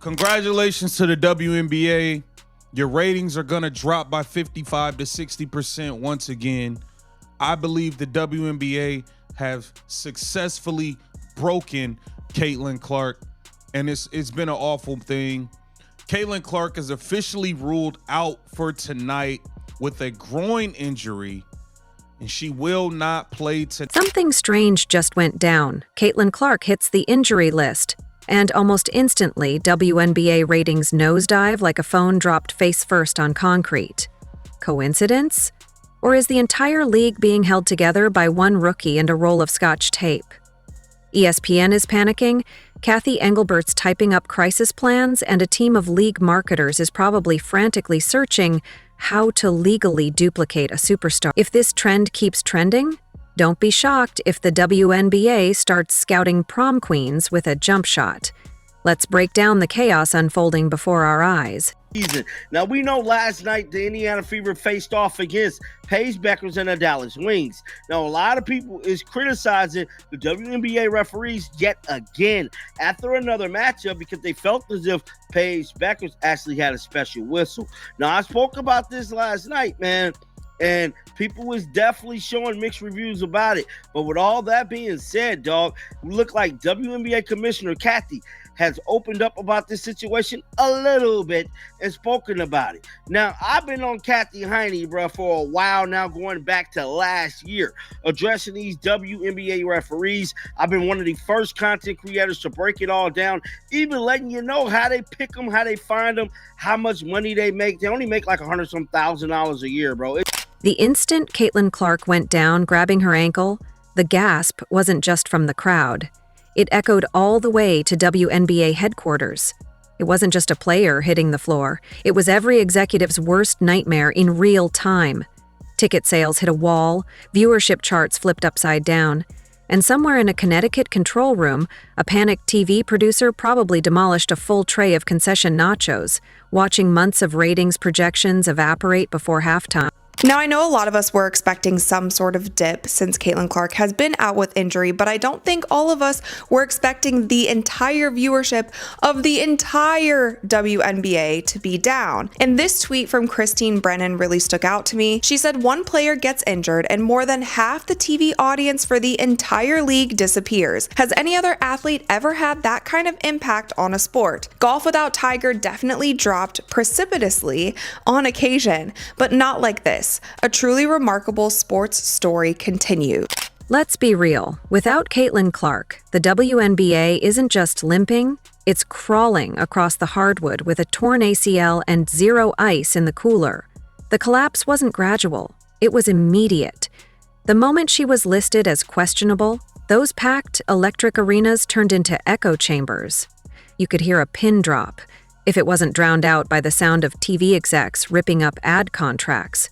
Congratulations to the WNBA. Your ratings are going to drop by 55 to 60% once again. I believe the WNBA have successfully broken Caitlin Clark, and it's been an awful thing. Caitlin Clark is officially ruled out for tonight with a groin injury, and she will not play tonight. Something strange just went down. Caitlin Clark hits the injury list, and almost instantly, WNBA ratings nosedive like a phone dropped face first on concrete. Coincidence? Or is the entire league being held together by one rookie and a roll of Scotch tape? ESPN is panicking, Kathy Engelbert's typing up crisis plans, and a team of league marketers is probably frantically searching how to legally duplicate a superstar. If this trend keeps trending, don't be shocked if the WNBA starts scouting prom queens with a jump shot. Let's break down the chaos unfolding before our eyes. Now, we know last night the Indiana Fever faced off against Paige Bueckers and the Dallas Wings. Now, a lot of people is criticizing the WNBA referees yet again after another matchup because they felt as if Paige Bueckers actually had a special whistle. Now, I spoke about this last night, man, and people was definitely showing mixed reviews about it. But with all that being said, dog, we look like WNBA Commissioner Kathy has opened up about this situation a little bit and spoken about it. Now, I've been on Kathy Heine, bro, for a while now, going back to last year, addressing these WNBA referees. I've been one of the first content creators to break it all down, even letting you know how they pick them, how they find them, how much money they make. They only make like $100,000 a year, bro. The instant Caitlin Clark went down, grabbing her ankle, the gasp wasn't just from the crowd. It echoed all the way to WNBA headquarters. It wasn't just a player hitting the floor. It was every executive's worst nightmare in real time. Ticket sales hit a wall, viewership charts flipped upside down, and somewhere in a Connecticut control room, a panicked TV producer probably demolished a full tray of concession nachos, watching months of ratings projections evaporate before halftime. Now, I know a lot of us were expecting some sort of dip since Caitlin Clark has been out with injury, but I don't think all of us were expecting the entire viewership of the entire WNBA to be down. And this tweet from Christine Brennan really stuck out to me. She said one player gets injured and more than half the TV audience for the entire league disappears. Has any other athlete ever had that kind of impact on a sport? Golf without Tiger definitely dropped precipitously on occasion, but not like this. A truly remarkable sports story continued. Let's be real. Without Caitlin Clark, the WNBA isn't just limping, it's crawling across the hardwood with a torn ACL and zero ice in the cooler. The collapse wasn't gradual, it was immediate. The moment she was listed as questionable, those packed electric arenas turned into echo chambers. You could hear a pin drop, if it wasn't drowned out by the sound of TV execs ripping up ad contracts.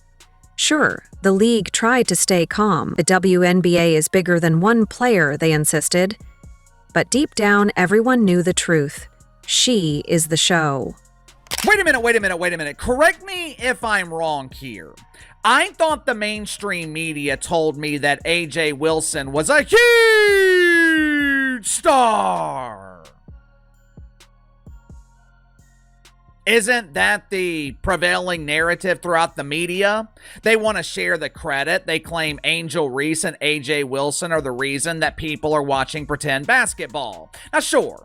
Sure, the league tried to stay calm. The WNBA is bigger than one player, they insisted. But deep down, everyone knew the truth. She is the show. Wait a minute. Correct me if I'm wrong here. I thought the mainstream media told me that AJ Wilson was a huge star. Isn't that the prevailing narrative throughout the media? They want to share the credit. They claim Angel Reese and AJ Wilson are the reason that people are watching pretend basketball. Now, sure,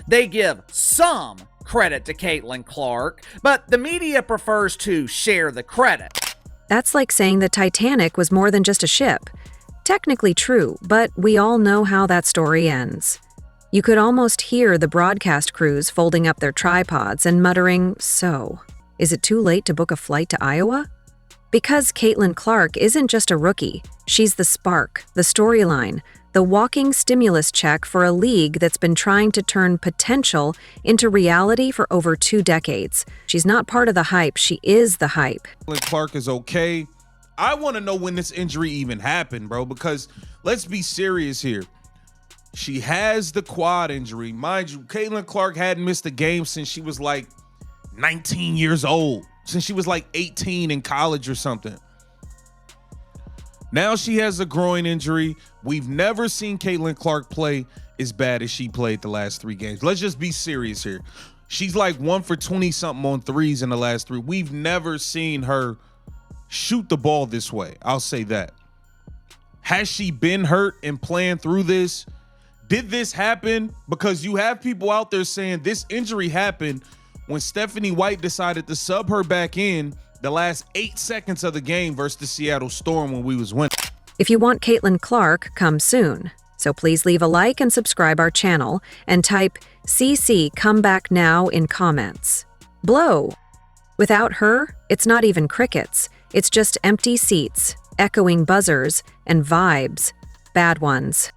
they give some credit to Caitlin Clark, but the media prefers to share the credit. That's like saying the Titanic was more than just a ship. Technically true, but we all know how that story ends. You could almost hear the broadcast crews folding up their tripods and muttering, "So, is it too late to book a flight to Iowa?" Because Caitlin Clark isn't just a rookie, she's the spark, the storyline, the walking stimulus check for a league that's been trying to turn potential into reality for over 2 decades. She's not part of the hype, she is the hype. Caitlin Clark is okay. I want to know when this injury even happened, bro, because let's be serious here. She has the quad injury. Mind you, Caitlin Clark hadn't missed a game since she was like 19 years old, since she was like 18 in college or something. Now she has a groin injury. We've never seen Caitlin Clark play as bad as she played the last 3 games. Let's just be serious here. She's like 1 for 20-something on threes in the last 3. We've never seen her shoot the ball this way. I'll say that. Has she been hurt and playing through this? Did this happen? Because you have people out there saying this injury happened when Stephanie White decided to sub her back in the last 8 seconds of the game versus the Seattle Storm when we was winning. If you want Caitlin Clark, come soon. So please leave a like and subscribe our channel and type CC come back now in comments. Blow. Without her, it's not even crickets. It's just empty seats, echoing buzzers, and vibes. Bad ones.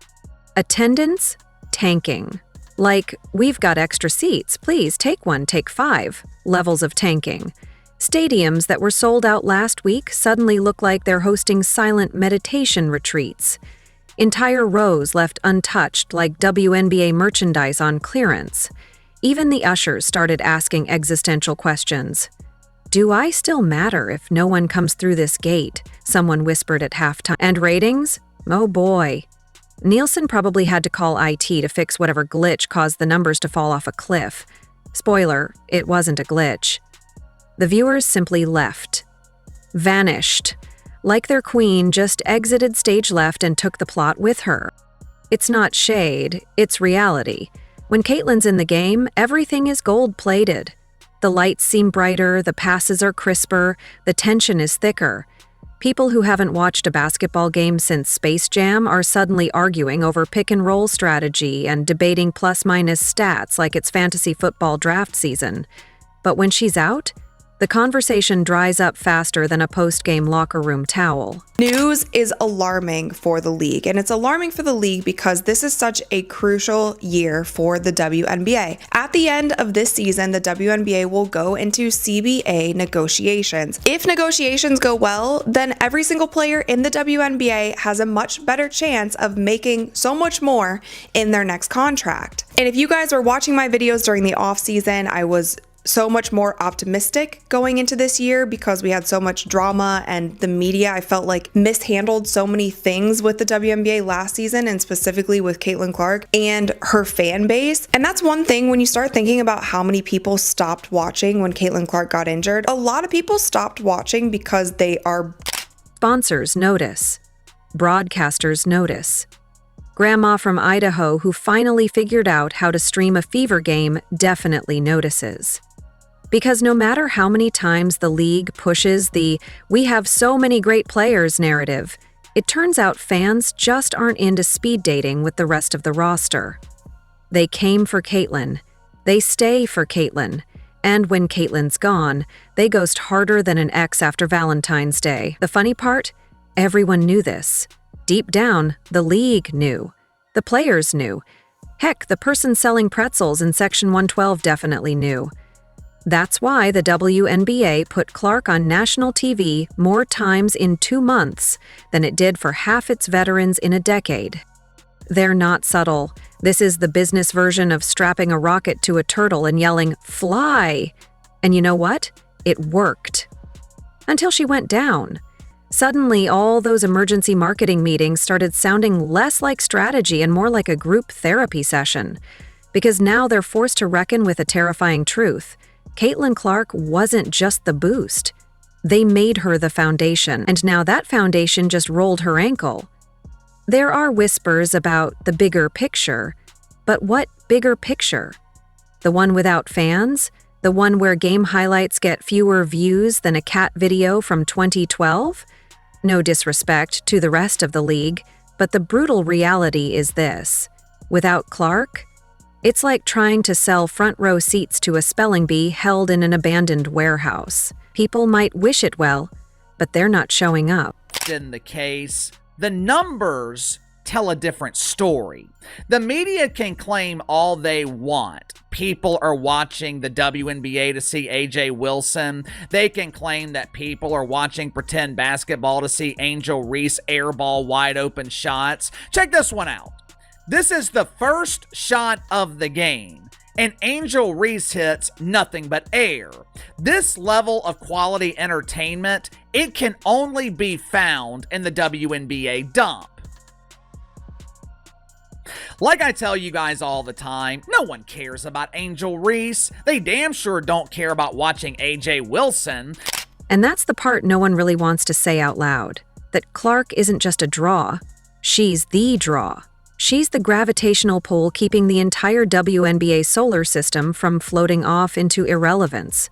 Attendance? Tanking. Like, we've got extra seats, please take one, take 5. Levels of tanking. Stadiums that were sold out last week suddenly look like they're hosting silent meditation retreats. Entire rows left untouched like WNBA merchandise on clearance. Even the ushers started asking existential questions. Do I still matter if no one comes through this gate? Someone whispered at halftime. And ratings? Oh boy. Nielsen probably had to call IT to fix whatever glitch caused the numbers to fall off a cliff. Spoiler, it wasn't a glitch. The viewers simply left. Vanished. Like their queen just exited stage left and took the plot with her. It's not shade, it's reality. When Caitlin's in the game, everything is gold-plated. The lights seem brighter, the passes are crisper, the tension is thicker. People who haven't watched a basketball game since Space Jam are suddenly arguing over pick-and-roll strategy and debating plus-minus stats like it's fantasy football draft season. But when she's out, the conversation dries up faster than a post-game locker room towel. News is alarming for the league, and it's alarming for the league because this is such a crucial year for the WNBA. At the end of this season, the WNBA will go into CBA negotiations. If negotiations go well, then every single player in the WNBA has a much better chance of making so much more in their next contract. And if you guys were watching my videos during the off season, I was so much more optimistic going into this year because we had so much drama and the media, I felt like, mishandled so many things with the WNBA last season, and specifically with Caitlin Clark and her fan base. And that's one thing when you start thinking about how many people stopped watching when Caitlin Clark got injured. A lot of people stopped watching because they are... Sponsors notice. Broadcasters notice. Grandma from Idaho who finally figured out how to stream a Fever game definitely notices. Because no matter how many times the league pushes the "we have so many great players" narrative, it turns out fans just aren't into speed dating with the rest of the roster. They came for Caitlin. They stay for Caitlin. And when Caitlin's gone, they ghost harder than an ex after Valentine's Day. The funny part? Everyone knew this. Deep down, the league knew. The players knew. Heck, the person selling pretzels in Section 112 definitely knew. That's why the WNBA put Clark on national TV more times in 2 months than it did for half its veterans in a decade. They're not subtle. This is the business version of strapping a rocket to a turtle and yelling, "Fly!" And you know what? It worked. Until she went down. Suddenly, all those emergency marketing meetings started sounding less like strategy and more like a group therapy session. Because now they're forced to reckon with a terrifying truth. Caitlin Clark wasn't just the boost. They made her the foundation, and now that foundation just rolled her ankle. There are whispers about the bigger picture, but what bigger picture? The one without fans? The one where game highlights get fewer views than a cat video from 2012? No disrespect to the rest of the league, but the brutal reality is this. Without Clark, it's like trying to sell front row seats to a spelling bee held in an abandoned warehouse. People might wish it well, but they're not showing up. In the case, the numbers tell a different story. The media can claim all they want. People are watching the WNBA to see AJ Wilson. They can claim that people are watching pretend basketball to see Angel Reese airball wide open shots. Check this one out. This is the first shot of the game, and Angel Reese hits nothing but air. This level of quality entertainment, it can only be found in the WNBA dump. Like I tell you guys all the time, no one cares about Angel Reese. They damn sure don't care about watching AJ Wilson. And that's the part no one really wants to say out loud. That Clark isn't just a draw. She's the draw. She's the gravitational pull keeping the entire WNBA solar system from floating off into irrelevance.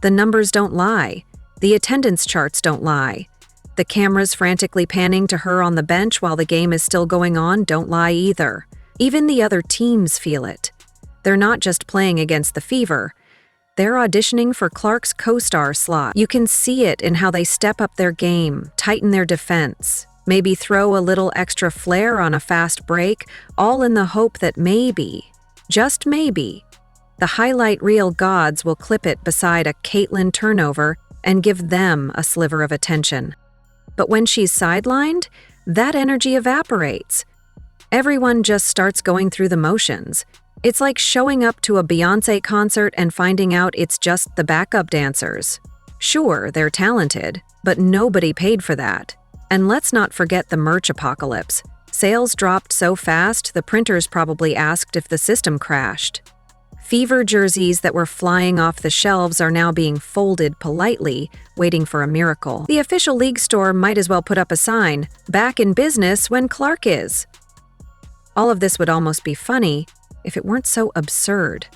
The numbers don't lie. The attendance charts don't lie. The cameras frantically panning to her on the bench while the game is still going on don't lie either. Even the other teams feel it. They're not just playing against the Fever. They're auditioning for Clark's co-star slot. You can see it in how they step up their game, tighten their defense, maybe throw a little extra flair on a fast break, all in the hope that maybe, just maybe, the highlight reel gods will clip it beside a Caitlin turnover and give them a sliver of attention. But when she's sidelined, that energy evaporates. Everyone just starts going through the motions. It's like showing up to a Beyoncé concert and finding out it's just the backup dancers. Sure, they're talented, but nobody paid for that. And let's not forget the merch apocalypse. Sales dropped so fast, the printers probably asked if the system crashed. Fever jerseys that were flying off the shelves are now being folded politely, waiting for a miracle. The official league store might as well put up a sign, "Back in business when Clark is." All of this would almost be funny if it weren't so absurd.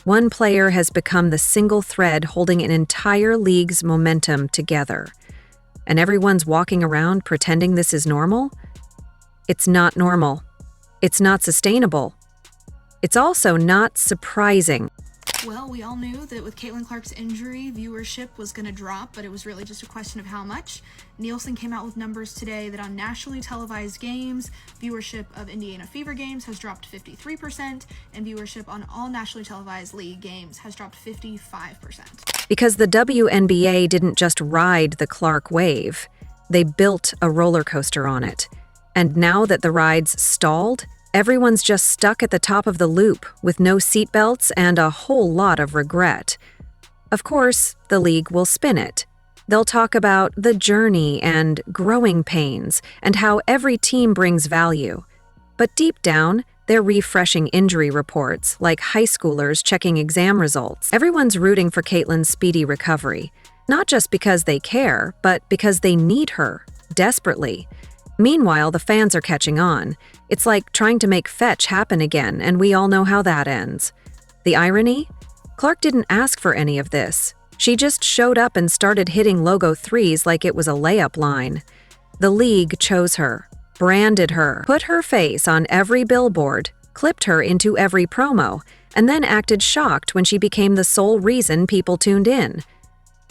One player has become the single thread holding an entire league's momentum together. And everyone's walking around pretending this is normal? It's not normal. It's not sustainable. It's also not surprising. Well, we all knew that with Caitlin Clark's injury, viewership was going to drop, but it was really just a question of how much. Nielsen came out with numbers today that on nationally televised games, viewership of Indiana Fever games has dropped 53%, and viewership on all nationally televised league games has dropped 55%. Because the WNBA didn't just ride the Clark wave, they built a roller coaster on it. And now that the ride's stalled, everyone's just stuck at the top of the loop with no seatbelts and a whole lot of regret. Of course, the league will spin it. They'll talk about the journey and growing pains and how every team brings value. But deep down, they're refreshing injury reports like high schoolers checking exam results. Everyone's rooting for Caitlin's speedy recovery, not just because they care, but because they need her, desperately. Meanwhile, the fans are catching on. It's like trying to make fetch happen again, and we all know how that ends. The irony? Clark didn't ask for any of this. She just showed up and started hitting logo threes like it was a layup line. The league chose her, branded her, put her face on every billboard, clipped her into every promo, and then acted shocked when she became the sole reason people tuned in.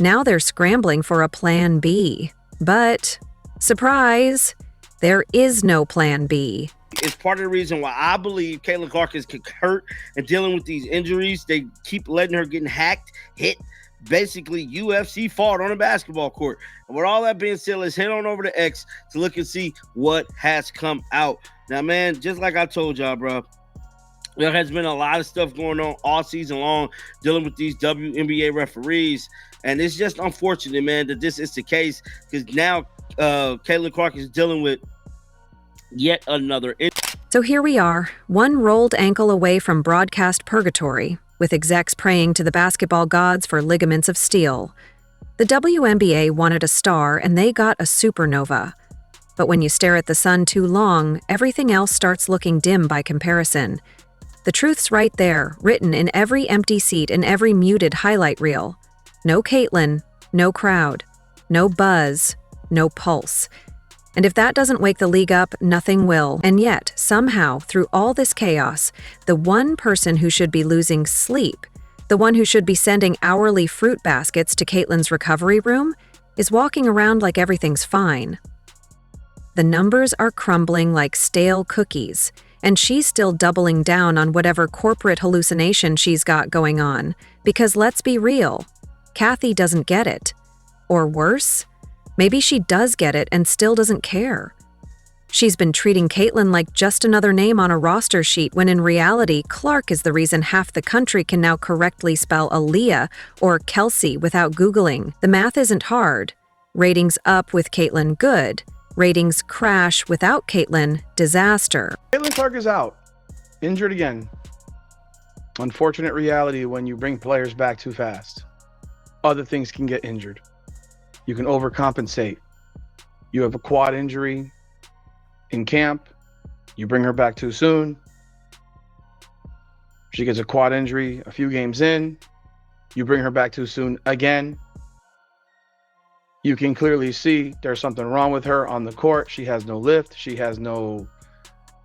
Now they're scrambling for a plan B. But, surprise, there is no plan B. It's part of the reason why I believe Caitlin Clark is hurt and dealing with these injuries. They keep letting her get hacked, hit, basically UFC fought on a basketball court. And with all that being said, let's head on over to X to look and see what has come out. Now, man, just like I told y'all, bro, there has been a lot of stuff going on all season long dealing with these WNBA referees. And it's just unfortunate, man, that this is the case because now Caitlin Clark is dealing with yet another injury. So here we are, one rolled ankle away from broadcast purgatory, with execs praying to the basketball gods for ligaments of steel. The WNBA wanted a star, and they got a supernova. But when you stare at the sun too long, everything else starts looking dim by comparison. The truth's right there, written in every empty seat and every muted highlight reel. No Caitlin, no crowd, no buzz, no pulse. And if that doesn't wake the league up, nothing will. And yet, somehow, through all this chaos, the one person who should be losing sleep, the one who should be sending hourly fruit baskets to Caitlin's recovery room, is walking around like everything's fine. The numbers are crumbling like stale cookies, and she's still doubling down on whatever corporate hallucination she's got going on. Because let's be real, Kathy doesn't get it. Or worse, maybe she does get it and still doesn't care. She's been treating Caitlin like just another name on a roster sheet when in reality, Clark is the reason half the country can now correctly spell Aaliyah or Kelsey without Googling. The math isn't hard. Ratings up with Caitlin, good. Ratings crash without Caitlin, disaster. Caitlin Clark is out. Injured again. Unfortunate reality when you bring players back too fast. Other things can get injured. You can overcompensate. You have a quad injury in camp. You bring her back too soon. She gets a quad injury a few games in. You bring her back too soon again. You can clearly see there's something wrong with her on the court. She has no lift. She has no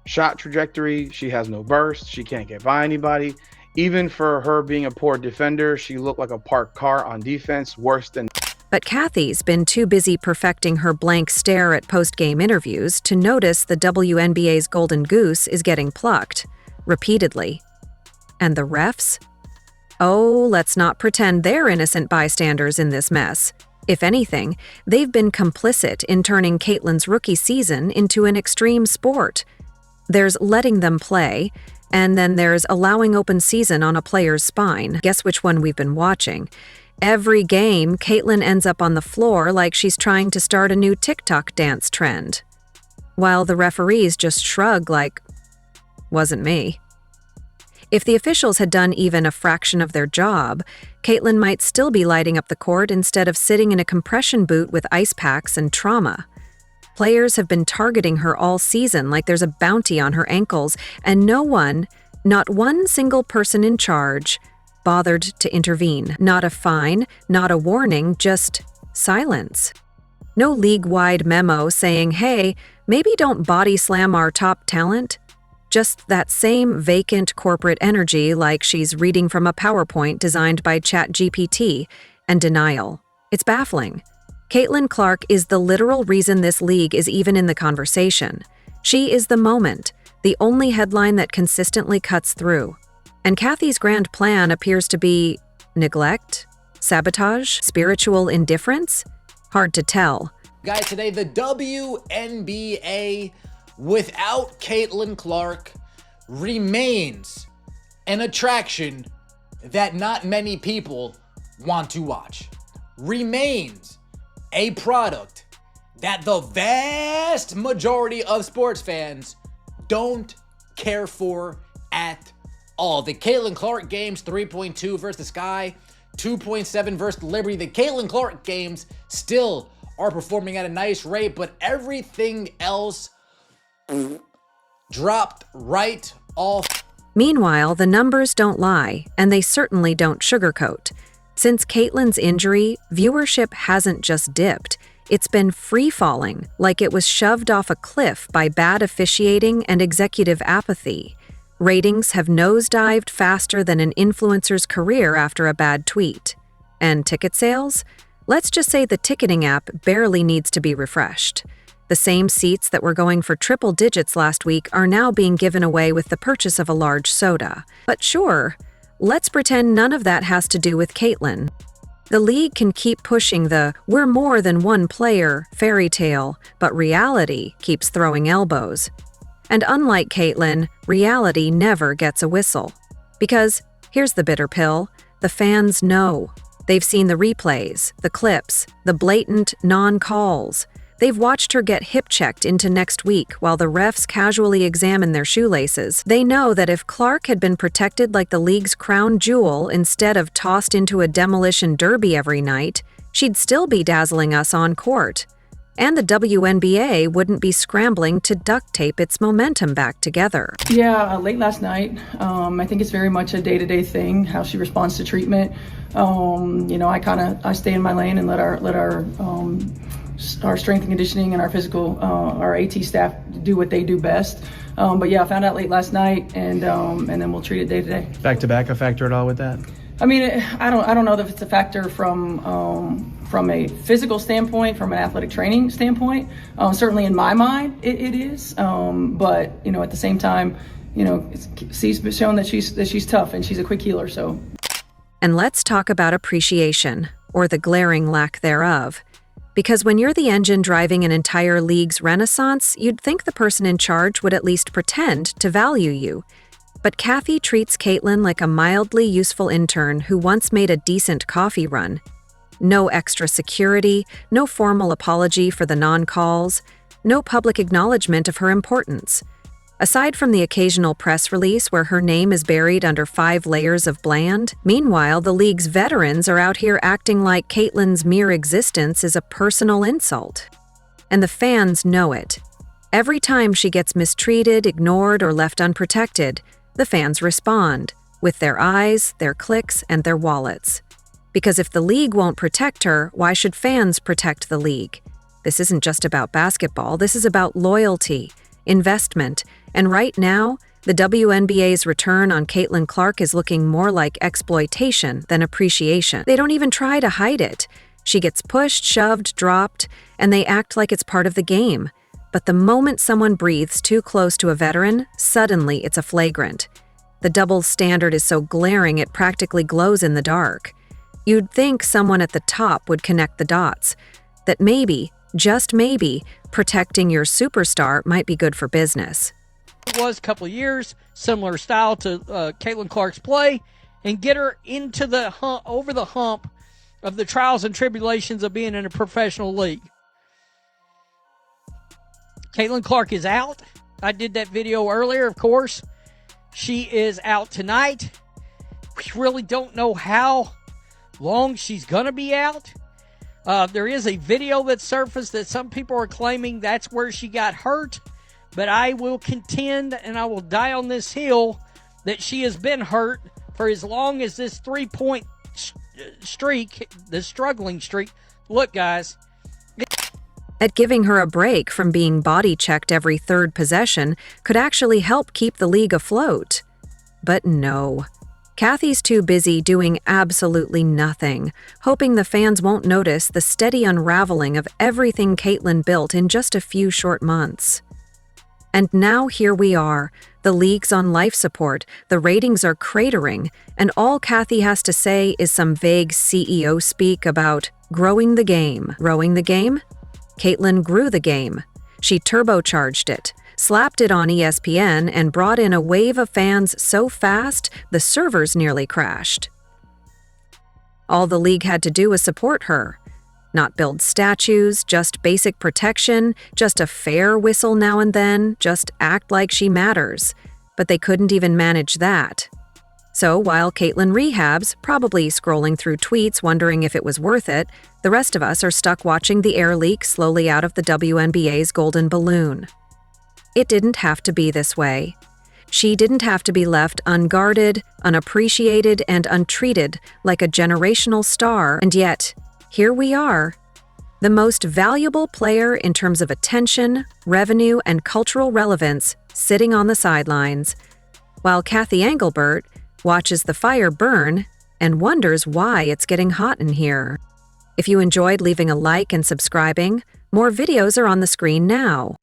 shot trajectory. She has no burst. She can't get by anybody. Even for her being a poor defender, she looked like a parked car on defense, worse than. But Kathy's been too busy perfecting her blank stare at post-game interviews to notice the WNBA's golden goose is getting plucked, repeatedly. And the refs? Oh, let's not pretend they're innocent bystanders in this mess. If anything, they've been complicit in turning Caitlin's rookie season into an extreme sport. There's letting them play, and then there's allowing open season on a player's spine. Guess which one we've been watching? Every game, Caitlin ends up on the floor like she's trying to start a new TikTok dance trend. While the referees just shrug like, wasn't me. If the officials had done even a fraction of their job, Caitlin might still be lighting up the court instead of sitting in a compression boot with ice packs and trauma. Players have been targeting her all season like there's a bounty on her ankles, and no one, not one single person in charge, bothered to intervene. Not a fine, not a warning, just silence. No league-wide memo saying, hey, maybe don't body slam our top talent. Just that same vacant corporate energy like she's reading from a PowerPoint designed by ChatGPT, and denial. It's baffling. Caitlin Clark is the literal reason this league is even in the conversation. She is the moment, the only headline that consistently cuts through. And Kathy's grand plan appears to be neglect, sabotage, spiritual indifference? Hard to tell. Guys, today the WNBA without Caitlin Clark remains an attraction that not many people want to watch. Remains a product that the vast majority of sports fans don't care for at all. The Caitlin Clark games, 3.2 versus the Sky, 2.7 versus Liberty. The Caitlin Clark games still are performing at a nice rate, but everything else dropped right off. Meanwhile, the numbers don't lie, and they certainly don't sugarcoat. Since Caitlin's injury, viewership hasn't just dipped. It's been free-falling, like it was shoved off a cliff by bad officiating and executive apathy. Ratings have nosedived faster than an influencer's career after a bad tweet. And ticket sales? Let's just say the ticketing app barely needs to be refreshed. The same seats that were going for triple digits last week are now being given away with the purchase of a large soda. But sure, let's pretend none of that has to do with Caitlin. The league can keep pushing the "we're more than one player" fairy tale, but reality keeps throwing elbows. And unlike Caitlin, reality never gets a whistle. Because, here's the bitter pill, the fans know. They've seen the replays, the clips, the blatant non-calls. They've watched her get hip-checked into next week while the refs casually examine their shoelaces. They know that if Clark had been protected like the league's crown jewel instead of tossed into a demolition derby every night, she'd still be dazzling us on court. And the WNBA wouldn't be scrambling to duct tape its momentum back together. Yeah, late last night. I think it's very much a day-to-day thing, how she responds to treatment. I stay in my lane and let our strength and conditioning and our physical, our AT staff do what they do best. But yeah, I found out late last night, and then we'll treat it day to day. Back to back, a factor at all with that? I mean, I don't know that it's a factor from a physical standpoint, from an athletic training standpoint. Certainly in my mind, it is. But at the same time, she's shown that she's tough and she's a quick healer. So. And let's talk about appreciation, or the glaring lack thereof. Because when you're the engine driving an entire league's renaissance, you'd think the person in charge would at least pretend to value you. But Kathy treats Caitlin like a mildly useful intern who once made a decent coffee run. No extra security, no formal apology for the non-calls, no public acknowledgement of her importance. Aside from the occasional press release where her name is buried under 5 layers of bland, meanwhile, the league's veterans are out here acting like Caitlyn's mere existence is a personal insult. And the fans know it. Every time she gets mistreated, ignored, or left unprotected, the fans respond with their eyes, their clicks, and their wallets. Because if the league won't protect her, why should fans protect the league? This isn't just about basketball, this is about loyalty, investment, and right now, the WNBA's return on Caitlin Clark is looking more like exploitation than appreciation. They don't even try to hide it. She gets pushed, shoved, dropped, and they act like it's part of the game. But the moment someone breathes too close to a veteran, suddenly it's a flagrant. The double standard is so glaring it practically glows in the dark. You'd think someone at the top would connect the dots, that maybe, just maybe, protecting your superstar might be good for business. It was a couple of years, similar style to Caitlin Clark's play, and get her into the over the hump of the trials and tribulations of being in a professional league. Caitlin Clark is out. I did that video earlier, of course. She is out tonight. We really don't know how long she's going to be out. There is a video that surfaced that some people are claiming that's where she got hurt. But I will contend and I will die on this hill that she has been hurt for as long as this 3-point streak, the struggling streak. Look, guys. At giving her a break from being body-checked every third possession could actually help keep the league afloat. But no. Kathy's too busy doing absolutely nothing, hoping the fans won't notice the steady unraveling of everything Caitlin built in just a few short months. And now here we are. The league's on life support, the ratings are cratering, and all Kathy has to say is some vague CEO speak about growing the game. Growing the game? Caitlin grew the game. She turbocharged it, slapped it on ESPN, and brought in a wave of fans so fast the servers nearly crashed. All the league had to do was support her. Not build statues, just basic protection, just a fair whistle now and then, just act like she matters. But they couldn't even manage that. So while Caitlin rehabs, probably scrolling through tweets wondering if it was worth it, the rest of us are stuck watching the air leak slowly out of the WNBA's golden balloon. It didn't have to be this way. She didn't have to be left unguarded, unappreciated, and untreated like a generational star, and yet, here we are. The most valuable player in terms of attention, revenue, and cultural relevance sitting on the sidelines, while Kathy Engelbert watches the fire burn and wonders why it's getting hot in here. If you enjoyed leaving a like and subscribing, more videos are on the screen now.